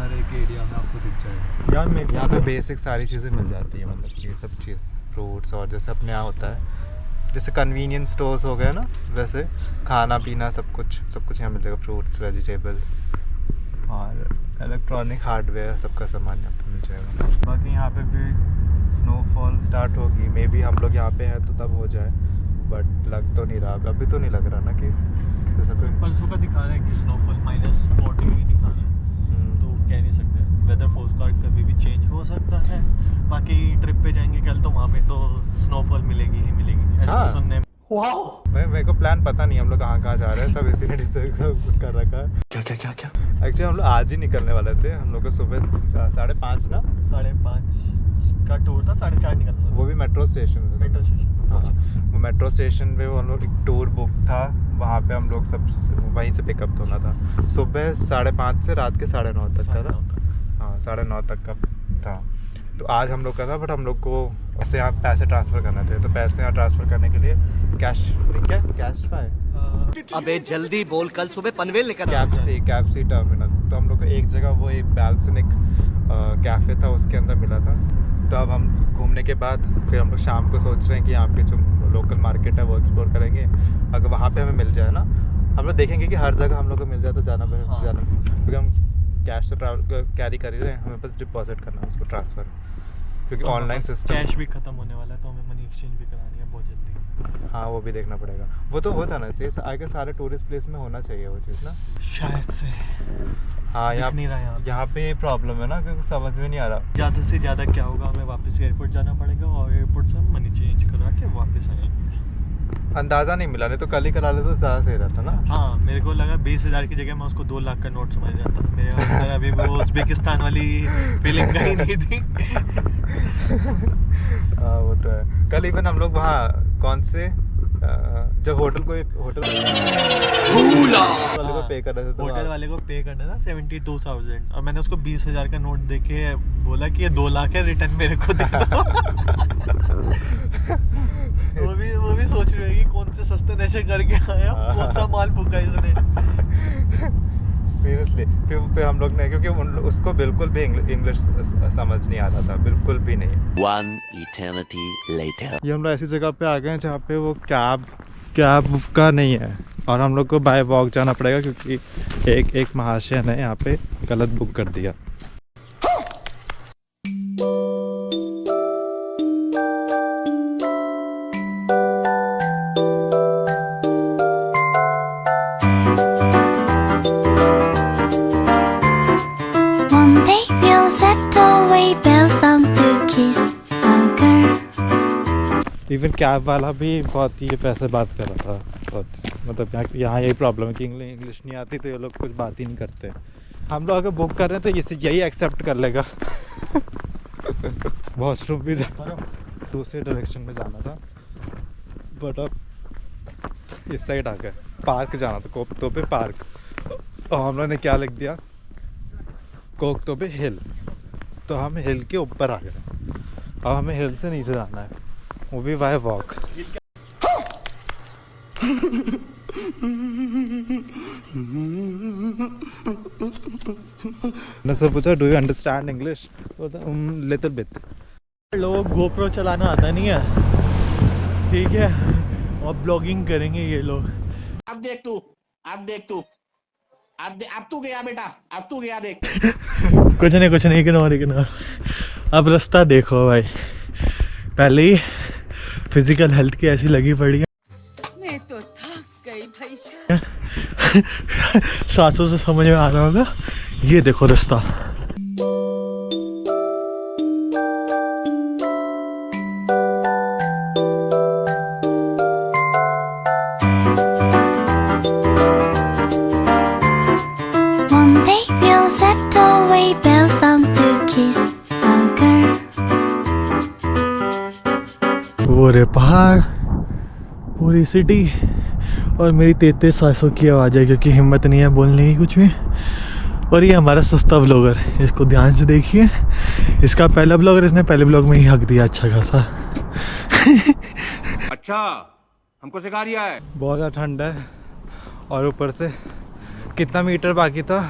हर एक एरिया में आपको दिख जाएगा। यार यहाँ पे बेसिक सारी चीज़ें मिल जाती है, मतलब ये सब चीज़ फ्रूट्स, और जैसे अपने यहाँ होता है जैसे कन्वीनियंस स्टोर्स हो गए ना, वैसे खाना पीना सब कुछ यहाँ मिल जाएगा, फ्रूट्स, वेजिटेबल और इलेक्ट्रॉनिक हार्डवेयर, सबका सामान यहाँ पे मिल जाएगा। बाकी यहाँ पे भी स्नोफॉल स्टार्ट होगी, मे बी हम लोग यहाँ पे हैं तो तब हो जाए, बट लग तो नहीं रहा, अभी तो नहीं लग रहा ना कि जैसा कोई परसों का दिखा रहा है कि स्नोफॉल -4 डिग्री दिखा रहा है, तो कह नहीं सकते, वेदर फोरकास्ट कभी भी चेंज हो सकता है। बाकी ट्रिप पे जाएंगे कल तो वहाँ पे तो स्नोफॉल मिलेगी ही मिलेगी, ऐसा सुनने में। मेरे को प्लान पता नहीं हम लोग कहाँ जा रहे हैं, सब इसी ने डिसाइड कर रखा है। क्या एक्चुअली हम लोग आज ही निकलने वाले थे, हम लोग को सुबह 5:30 ना 5:30 का टूर था, 4:30 निकलना था। वो भी मेट्रो स्टेशन से। मेट्रो स्टेशन, हाँ, वो मेट्रो स्टेशन पे वो हम लोग एक टूर बुक था, वहाँ पे हम लोग सब वहीं से पिकअप होना था। सुबह 5:30 से रात के 9:30 तक का था। हाँ, 9:30 तक का था। तो आज हम लोग का था, बट हम लोग को ऐसे यहाँ पैसे ट्रांसफ़र करने थे, तो पैसे यहाँ ट्रांसफ़र करने के लिए कैश अबे जल्दी बोल, कल सुबह पनवेल निकल। Capsey terminal. तो हम लोग को एक जगह वो एक बैल्सनिक कैफ़े था, उसके अंदर मिला था। तो अब हम घूमने के बाद फिर हम लोग शाम को सोच रहे हैं कि यहाँ पे जो लोकल मार्केट है वो एक्सप्लोर करेंगे। अगर वहाँ पे हमें मिल जाए ना, हम लोग देखेंगे कि हर जगह हम लोग को मिल जाए तो जाना क्योंकि हम कैश तो कैरी कर ही रहे हैं, हमें बस डिपॉजिट करना है उसको, ट्रांसफ़र, क्योंकि ऑनलाइन सिस्टम। कैश भी ख़त्म होने वाला है तो हमें मनी एक्सचेंज भी करानी है बहुत जल्दी। हाँ, वो भी देखना पड़ेगा। वो तो हो जाना चाहिए, आगे सारे टूरिस्ट प्लेस में होना चाहिए वो चीज़ ना, शायद से। हाँ, यहाँ पे प्रॉब्लम है ना, क्योंकि समझ में नहीं आ रहा। ज़्यादा से ज़्यादा क्या होगा, हमें वापस एयरपोर्ट जाना पड़ेगा और एयरपोर्ट से हम मनी चेंज करा के वापस आएंगे। अंदाज़ा नहीं मिला, नहीं तो कल ही करा ले तो ज़्यादा सही रहता ना। हाँ, मेरे को लगा 20,000 की जगह मैं उसको 2 लाख का नोट समझ जाता। मेरे अंदर अभी वो उज़्बेकिस्तान वाली फीलिंग ही नहीं थी। हाँ, वो तो है। कल इवन हम लोग वहाँ कौन से जब होटल वाले को पे कर रहे थे, तो होटल वाले को पे करना था 72,000 और मैंने उसको 20,000 का नोट देके बोला कि ये 2 लाख है, रिटर्न मेरे को दे दो। वो भी सोच रही है कि कौन से सस्ते नशे करके आया, कौन सा माल फूका इसने। सीरियसली फिर हम लोग ने, क्योंकि उसको बिल्कुल भी इंग्लिश समझ नहीं आता था, बिल्कुल भी नहीं। One eternity later. ये हम लोग ऐसी जगह पे आ गए हैं जहाँ पे वो कैब का नहीं है, और हम लोग को बाय वॉक जाना पड़ेगा, क्योंकि एक महाशय ने यहाँ पे गलत बुक कर दिया। इवन कैब वाला भी बहुत ये पैसे बात कर रहा था, बहुत मतलब यहाँ यही प्रॉब्लम है कि इंग्लिश नहीं आती तो ये लोग कुछ बात ही नहीं करते। हम लोग अगर बुक कर रहे हैं तो इसे यही एक्सेप्ट कर लेगा। वॉशरूम भी दूसरे डायरेक्शन में जाना था, बट अब इस साइड आ गए। पार्क जाना था, कोकतोबे पार्क, और हम लोग ने क्या लिख दिया, कोकतोबे हिल। तो हम हिल के ऊपर आ गए, अब हमें हिल से नीचे जाना है, वो भी बाय वॉक। मैंने से पूछा do you understand English, little bit. लोग गोप्रो चलाना आता नहीं है, ठीक है, और ब्लॉगिंग करेंगे ये लोग। अब देख तू अब तू गया बेटा, अब तू गया देख। कुछ नहीं इग्नोर। अब रास्ता देखो भाई, पहले ही फिजिकल हेल्थ की ऐसी लगी पड़ी है। मैं तो थक गई भाई। 700 से समझ में आ रहा होगा, ये देखो रास्ता। वो रे पहाड़, पूरी सिटी, और मेरी 3300 की आवाज़ है क्योंकि हिम्मत नहीं है बोलने की कुछ भी। और ये हमारा सस्ता ब्लॉगर, इसको ध्यान से देखिए, इसका पहला ब्लॉगर, इसने पहले ब्लॉग में ही हक दिया अच्छा खासा। अच्छा, हमको सिखा रिया है। बहुत ज़्यादा ठंड है, और ऊपर से कितना मीटर बाकी था,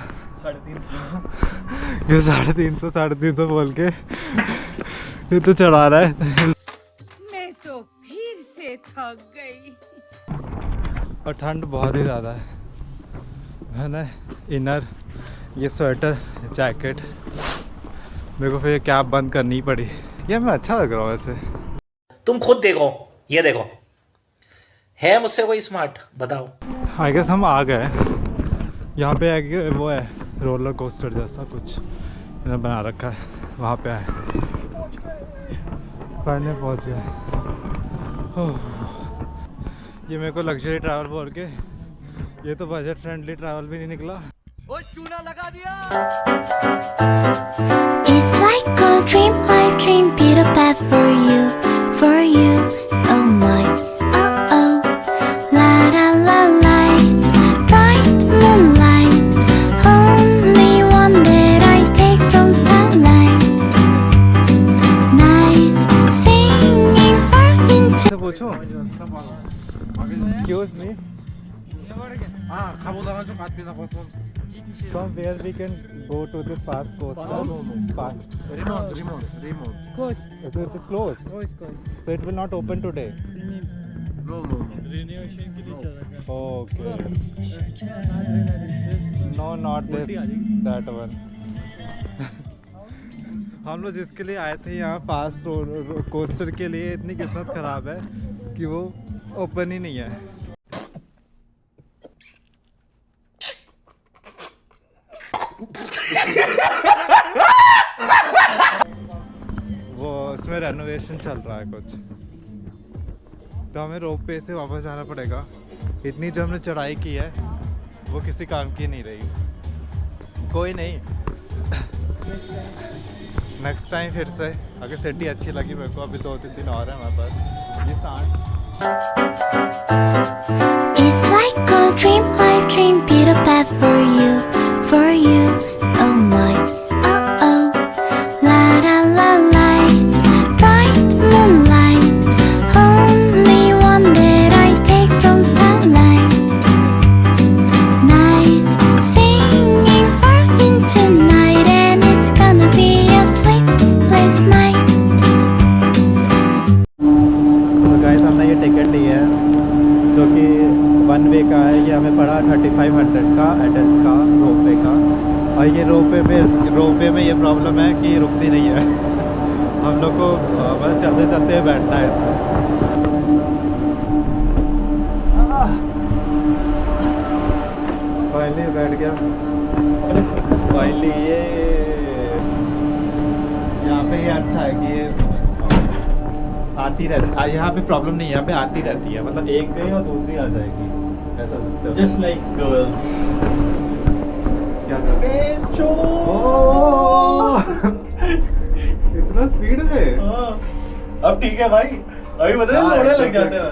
350। ये 350 बोल के ये तो चढ़ा रहा है। मैं तो फिर से थक गई। और ठंड बहुत ही ज़्यादा है। मैंने इनर, ये स्वेटर, जैकेट, मेरे को फिर कैब बंद करनी पड़ी। ये मैं अच्छा लग रहा हूँ वैसे। तुम खुद देखो, ये देखो, है मुझसे कोई स्मार्ट? बताओ। आई गेस हम आ गए। यहाँ पे आगे वो है रोलर कोस्टर जैसा कुछ इन्होंने बना रखा है, वहाँ पे आए। फाइनली पहुँच गए। ये मेरे को लग्जरी ट्रैवल बोल के, ये तो बजट फ्रेंडली ट्रैवल भी नहीं निकला। ओ चूना लगा दिया। It's like a dream, I dream Peter Pan for you, oh my, oh oh, la la la la, bright moonlight, only one that I take from starlight, night, singing for winter. पूछो, excuse me, from where we can go to this past coast? Remote. Coast. So it is closed. So it will not open today. Okay. No, not this. That one. हम लोग जिसके लिए आए थे यहाँ पास coaster के लिए, इतनी किस्मत खराब है कि वो ओपन ही नहीं है। वो उसमें रेनोवेशन चल रहा है कुछ, तो हमें रोप पे से वापस जाना पड़ेगा। इतनी जो हमने चढ़ाई की है वो किसी काम की नहीं रही। कोई नहीं, नेक्स्ट टाइम फिर से, अगर सिटी अच्छी लगी मेरे को, अभी 2-3 दिन और है हमारे पास। ये सांड It's like a dream, I dream Peter Pan for you, oh my, oh oh, la la la la, bright moonlight, only one that I take from starlight, night, singing for winter night, and it's gonna be a sleepless night. तो guys हमने ये ticket ली है जो कि 1 वे का है। ये हमें पड़ा 3500 का एडल्ट का रोपवे का। और ये रोपवे में ये प्रॉब्लम है कि रुकती नहीं है। हम लोग को बस चलते चलते बैठना है इसमें। फाइनली बैठ गया। फाइनली ये यहाँ पे ये अच्छा है कि ये आती रहती, यहाँ पे प्रॉब्लम नहीं है, यहाँ पे आती रहती है। मतलब एक गई और दूसरी आ जाएगी, ऐसा सिस्टम। Just like girls. क्या इतना स्पीड में? अब ठीक है भाई, अभी बता लोड़े लग जाते हैं।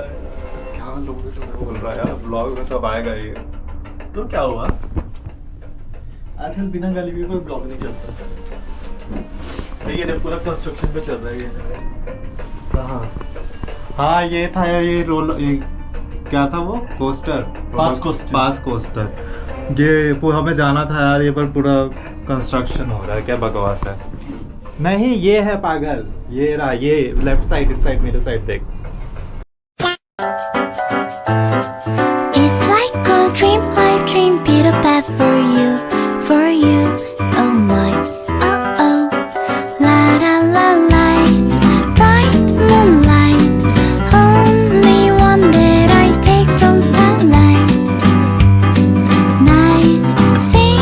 क्या लोग बोल रहा है यार, ब्लॉग में सब आएगा ये। तो क्या हुआ, आजकल बिना गाली भी कोई ब्लॉग नहीं चलता। ये पूरा कंस्ट्रक्शन पे चल रहा है ये। हाँ ये था ये रोल, ये क्या था वो कोस्टर, पास कोस्टर। ये पूरा हमें जाना था यार, ये पर पूरा कंस्ट्रक्शन हो रहा है। क्या बकवास है। नहीं ये है पागल, ये रहा, ये लेफ्ट साइड, इस साइड मेरे साइड देख। It's like a dream, I dream Peter Pan for you, oh my, oh oh, la la la la, bright moonlight, only one that I take from starlight, night, sing.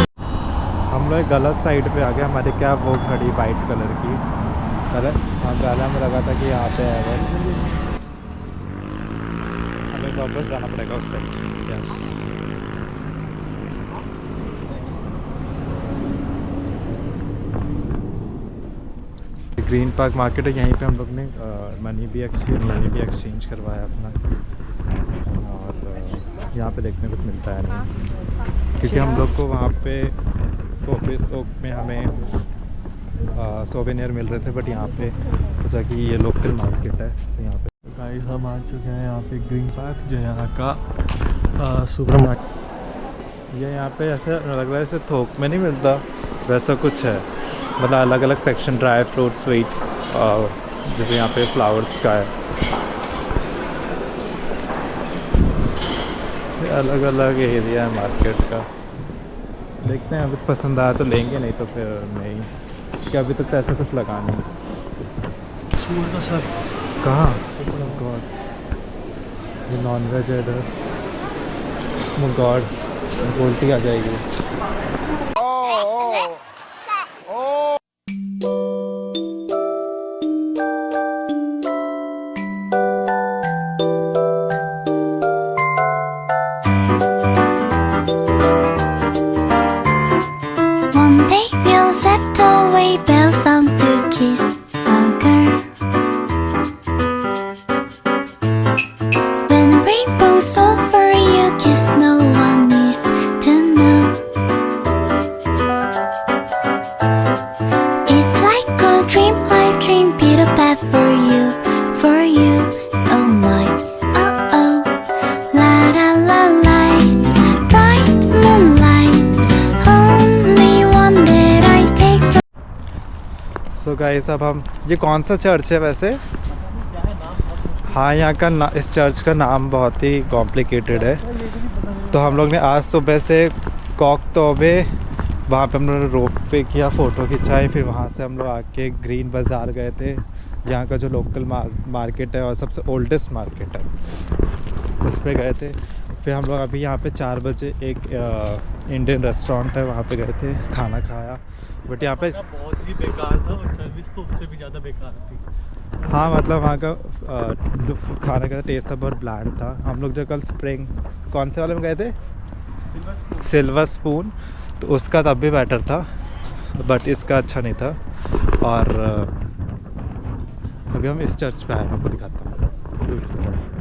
हम लोग गलत side पे आ गए। हमारी cab वो खड़ी white colour की, हम पहले हमें लगा था कि यहाँ पे है बस, हमें वापस जाना पड़ेगा उस side. Yes green park market है, यहीं पे हम लोग ने मनी भी एक्सचेंज करवाया अपना। और यहाँ पे देखने कुछ मिलता है नहीं, क्योंकि हम लोग को वहाँ पे टोक में हमें सोवेनियर मिल रहे थे, बट यहाँ पे सोचा कि ये लोकल मार्केट है तो यहाँ पे। गाइस हम आ चुके हैं यहाँ पे ग्रीन पार्क, जो यहाँ का सुपर मार्केट। ये यहाँ पे ऐसे लग रहा है जैसे थोक में नहीं मिलता, वैसा कुछ है, मतलब अलग अलग सेक्शन, ड्राई फ्रूट, स्वीट्स, और जैसे यहाँ पे फ्लावर्स का है, अलग अलग एरिया है मार्केट का। देखते हैं, अभी पसंद आया तो लेंगे, नहीं तो फिर नहीं, क्योंकि अभी तक तो ऐसा कुछ लगा नहीं। सूअर का सर कहाँ? गॉड, ये नॉन वेज है इधर। गॉड, उल्टी आ जाएगी। One day we'll zip away, bell sounds to kiss a girl. When the rainbow's over, you kiss, no one needs to know. It's like a dream, I dream, Peter Pan for you, for you. Oh my, oh oh, la la la light, bright moonlight, only one that I take from. So guys, अब हम, ये कौन सा church है वैसे? हाँ, यहाँ का इस चर्च का नाम बहुत ही कॉम्प्लिकेटेड है। तो हम लोग ने आज सुबह से कॉक तोबे, वहाँ पे हम लोगों ने रोप पे किया, फ़ोटो खिंचाई, फिर वहाँ से हम लोग आके ग्रीन बाज़ार गए थे, यहाँ का जो लोकल मार्केट है और सबसे ओल्डेस्ट मार्केट है, उस पे गए थे। फिर हम लोग अभी यहाँ पे 4 बजे एक इंडियन रेस्टोरेंट है, वहाँ पे गए थे, खाना खाया। बट यहाँ पे बहुत ही बेकार था और सर्विस तो उससे भी ज़्यादा बेकार थी। हाँ, मतलब वहाँ का खाने का टेस्ट था, बहुत ब्लैंड था। हम लोग जो कल स्प्रिंग, कौन से वाले में गए थे, सिल्वर स्पून, तो उसका तब भी बेटर था, बट इसका अच्छा नहीं था। और अभी हम इस चर्च पे आए, आपको दिखाता हूँ, ब्यूटीफुल।